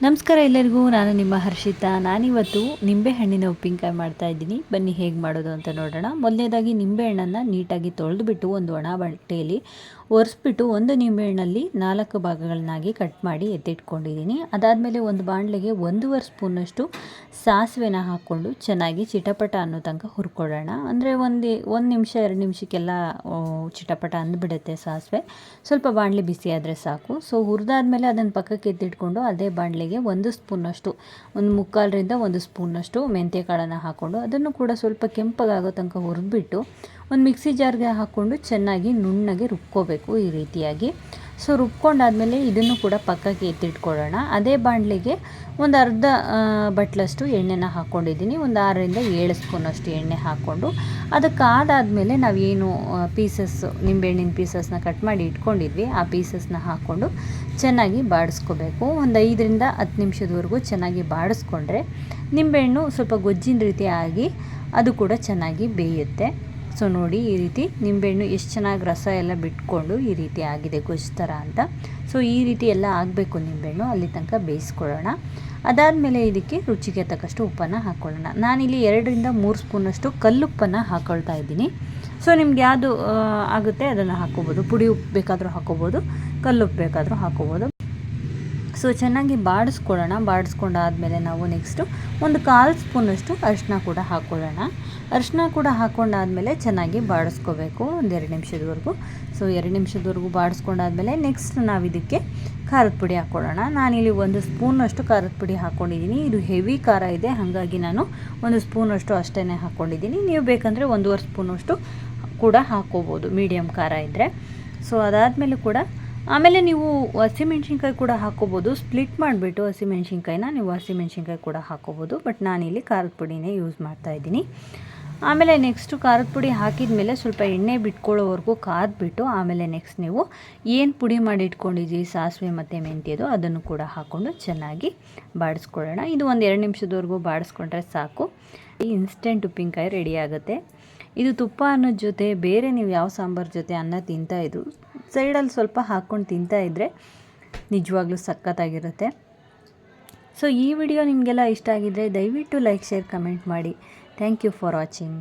ನಮಸ್ಕಾರ ಎಲ್ಲರಿಗೂ, ನಾನು ನಿಮ್ಮ ಹರ್ಷಿತಾ. ನಾನಿವತ್ತು ನಿಂಬೆಹಣ್ಣಿನ ಉಪ್ಪಿನಕಾಯಿ ಮಾಡ್ತಾಯಿದ್ದೀನಿ. ಬನ್ನಿ ಹೇಗೆ ಮಾಡೋದು ಅಂತ ನೋಡೋಣ. ಮೊದಲನೇದಾಗಿ ನಿಂಬೆಹಣ್ಣನ್ನು ನೀಟಾಗಿ ತೊಳೆದುಬಿಟ್ಟು ಒಂದು ಒಣ ಬಟ್ಟೆಯಲ್ಲಿ ಒರೆಸ್ಬಿಟ್ಟು ಒಂದು ನಿಂಬೆಹಣ್ಣಲ್ಲಿ 4 ಭಾಗಗಳನ್ನಾಗಿ ಕಟ್ ಮಾಡಿ ಎತ್ತಿಟ್ಕೊಂಡಿದ್ದೀನಿ. ಅದಾದಮೇಲೆ ಒಂದು ಬಾಣಲೆಗೆ 1.5 ಸ್ಪೂನಷ್ಟು ಸಾಸಿವೆನ ಹಾಕ್ಕೊಂಡು ಚೆನ್ನಾಗಿ ಚಿಟಪಟ ಅನ್ನೋ ತನಕ ಹುರ್ಕೊಳ್ಳೋಣ. ಅಂದರೆ ಒಂದು ನಿಮಿಷ 2 ನಿಮಿಷಕ್ಕೆಲ್ಲ ಚಿಟಪಟ ಅಂದ್ಬಿಡುತ್ತೆ ಸಾಸಿವೆ. ಸ್ವಲ್ಪ ಬಾಣಲೆ ಬಿಸಿ ಆದರೆ ಸಾಕು. ಸೊ ಹುರಿದಾದ್ಮೇಲೆ ಅದನ್ನು ಪಕ್ಕಕ್ಕೆ ಎತ್ತಿಟ್ಕೊಂಡು ಅದೇ ಬಾಣಲೆಗೆ 1 ಸ್ಪೂನಷ್ಟು, ಒಂದು 1/4 ಸ್ಪೂನಷ್ಟು ಮೆಂತ್ಯ ಕಾಳನ್ನು ಹಾಕ್ಕೊಂಡು ಅದನ್ನು ಕೂಡ ಸ್ವಲ್ಪ ಕೆಂಪಗಾಗೋ ತನಕ ಹುರಿದ್ಬಿಟ್ಟು ಒಂದು ಮಿಕ್ಸಿ ಜಾರ್ಗೆ ಹಾಕ್ಕೊಂಡು ಚೆನ್ನಾಗಿ ನುಣ್ಣಗೆ ರುಬ್ಕೋಬೇಕು ಈ ರೀತಿಯಾಗಿ. ಸೊ ರುಬ್ಕೊಂಡಾದಮೇಲೆ ಇದನ್ನು ಕೂಡ ಪಕ್ಕಕ್ಕೆ ಎತ್ತಿಟ್ಕೊಳ್ಳೋಣ. ಅದೇ ಬಾಣಲೆಗೆ ಒಂದು ಅರ್ಧ ಬಟ್ಲಷ್ಟು ಎಣ್ಣೆನ ಹಾಕ್ಕೊಂಡಿದ್ದೀನಿ. ಒಂದು 6-7 ಸ್ಪೂನಷ್ಟು ಎಣ್ಣೆ ಹಾಕ್ಕೊಂಡು ಅದಕ್ಕಾದಾದಮೇಲೆ ನಾವೇನು ನಿಂಬೆಹಣ್ಣಿನ ಪೀಸಸ್ನ ಕಟ್ ಮಾಡಿ ಇಟ್ಕೊಂಡಿದ್ವಿ ಆ ಪೀಸಸ್ನ ಹಾಕ್ಕೊಂಡು ಚೆನ್ನಾಗಿ ಬಾಡಿಸ್ಕೋಬೇಕು. ಒಂದು 5-10 ನಿಮಿಷದವರೆಗೂ ಚೆನ್ನಾಗಿ ಬಾಡಿಸ್ಕೊಂಡ್ರೆ ನಿಂಬೆಹಣ್ಣು ಸ್ವಲ್ಪ ಗೊಜ್ಜಿನ ರೀತಿ ಆಗಿ ಅದು ಕೂಡ ಚೆನ್ನಾಗಿ ಬೇಯುತ್ತೆ. ಸೊ ನೋಡಿ, ಈ ರೀತಿ ನಿಂಬೆಹಣ್ಣು ಎಷ್ಟು ಚೆನ್ನಾಗಿ ರಸ ಎಲ್ಲ ಬಿಟ್ಕೊಂಡು ಈ ರೀತಿ ಆಗಿದೆ ಗೊಜ್ಜು ಥರ ಅಂತ. ಸೊ ಈ ರೀತಿ ಎಲ್ಲ ಆಗಬೇಕು ನಿಂಬೆಹಣ್ಣು, ಅಲ್ಲಿ ತನಕ ಬೇಯಿಸ್ಕೊಳ್ಳೋಣ. ಅದಾದಮೇಲೆ ಇದಕ್ಕೆ ರುಚಿಗೆ ತಕ್ಕಷ್ಟು ಉಪ್ಪನ್ನು ಹಾಕ್ಕೊಳ್ಳೋಣ. ನಾನಿಲ್ಲಿ 2-3 ಸ್ಪೂನಷ್ಟು ಕಲ್ಲುಪ್ಪನ್ನು ಹಾಕ್ಕೊಳ್ತಾ ಇದ್ದೀನಿ. ಸೊ ನಿಮ್ಗೆ ಯಾವುದು ಆಗುತ್ತೆ ಅದನ್ನು ಹಾಕ್ಕೋಬೋದು. ಪುಡಿ ಉಪ್ಪು ಬೇಕಾದರೂ ಹಾಕ್ಕೋಬೋದು, ಕಲ್ಲುಪ್ಪು ಬೇಕಾದರೂ ಹಾಕ್ಕೋಬೋದು. ಸೊ ಚೆನ್ನಾಗಿ ಬಾಡಿಸ್ಕೊಳ್ಳೋಣ. ಬಾಡಿಸ್ಕೊಂಡಾದಮೇಲೆ ನಾವು ನೆಕ್ಸ್ಟು ಒಂದು 1/4 ಸ್ಪೂನಷ್ಟು ಅರಿಶಿನ ಕೂಡ ಹಾಕ್ಕೊಳ್ಳೋಣ. ಅರಿಶಿನ ಕೂಡ ಹಾಕ್ಕೊಂಡಾದಮೇಲೆ ಚೆನ್ನಾಗಿ ಬಾಡಿಸ್ಕೋಬೇಕು ಒಂದು 2 ನಿಮಿಷದವರೆಗೂ. ಸೊ 2 ನಿಮಿಷದವರೆಗೂ ಬಾಡಿಸ್ಕೊಂಡಾದಮೇಲೆ ನೆಕ್ಸ್ಟ್ ನಾವು ಇದಕ್ಕೆ ಖಾರದ ಪುಡಿ ಹಾಕ್ಕೊಳ್ಳೋಣ. ನಾನಿಲ್ಲಿ 1 ಸ್ಪೂನಷ್ಟು ಖಾರದ ಪುಡಿ ಹಾಕ್ಕೊಂಡಿದ್ದೀನಿ. ಇದು ಹೆವಿ ಖಾರ ಇದೆ, ಹಾಗಾಗಿ ನಾನು 1 ಸ್ಪೂನಷ್ಟು ಅಷ್ಟೇ ಹಾಕ್ಕೊಂಡಿದ್ದೀನಿ. ನೀವು ಬೇಕಂದರೆ 1.5 ಸ್ಪೂನಷ್ಟು ಕೂಡ ಹಾಕ್ಕೋಬೋದು ಮೀಡಿಯಮ್ ಖಾರ ಇದ್ದರೆ. ಸೊ ಅದಾದಮೇಲೆ ಕೂಡ ಆಮೇಲೆ ನೀವು ಹಸಿಮೆಣ್ಸಿನ್ಕಾಯಿ ಕೂಡ ಹಾಕ್ಕೋಬೋದು. ಸ್ಪ್ಲಿಟ್ ಮಾಡಿಬಿಟ್ಟು ಹಸಿಮೆಣ್ಸಿನ್ಕಾಯಿನ ನೀವು ಹಸಿಮೆಣ್ಸಿನ್ಕಾಯಿ ಕೂಡ ಹಾಕ್ಕೋಬೋದು. ಬಟ್ ನಾನಿಲ್ಲಿ ಖಾರದ ಪುಡಿನೇ ಯೂಸ್ ಮಾಡ್ತಾಯಿದ್ದೀನಿ. ಆಮೇಲೆ ನೆಕ್ಸ್ಟು ಖಾರದ ಪುಡಿ ಹಾಕಿದ ಮೇಲೆ ಸ್ವಲ್ಪ ಎಣ್ಣೆ ಬಿಟ್ಕೊಳ್ಳೋವರೆಗೂ ಕಾದ್ಬಿಟ್ಟು ಆಮೇಲೆ ನೆಕ್ಸ್ಟ್ ನೀವು ಏನು ಪುಡಿ ಮಾಡಿ ಇಟ್ಕೊಂಡಿದ್ದೀವಿ ಸಾಸಿವೆ ಮತ್ತು ಮೆಂತ್ಯದು ಅದನ್ನು ಕೂಡ ಹಾಕ್ಕೊಂಡು ಚೆನ್ನಾಗಿ ಬಾಡಿಸ್ಕೊಳ್ಳೋಣ. ಇದು ಒಂದು 2 ನಿಮಿಷದವರೆಗೂ ಬಾಡಿಸ್ಕೊಂಡ್ರೆ ಸಾಕು. ಈ ಇನ್ಸ್ಟೆಂಟ್ ಉಪ್ಪಿನಕಾಯಿ ರೆಡಿ ಆಗುತ್ತೆ. ಇದು ತುಪ್ಪ ಅನ್ನೋದ ಜೊತೆ ಬೇರೆ ನೀವು ಯಾವ ಸಾಂಬಾರು ಜೊತೆ ಅನ್ನ ತಿಂತಾಯಿದ್ರು ಸೈಡಲ್ಲಿ ಸ್ವಲ್ಪ ಹಾಕ್ಕೊಂಡು ತಿಂತಾಯಿದ್ರೆ ನಿಜವಾಗ್ಲೂ ಸಖತ್ತಾಗಿರುತ್ತೆ. ಸೊ ಈ ವಿಡಿಯೋ ನಿಮಗೆಲ್ಲ ಇಷ್ಟ ಆಗಿದ್ದರೆ ದಯವಿಟ್ಟು ಲೈಕ್, ಶೇರ್, ಕಮೆಂಟ್ ಮಾಡಿ. Thank you for watching.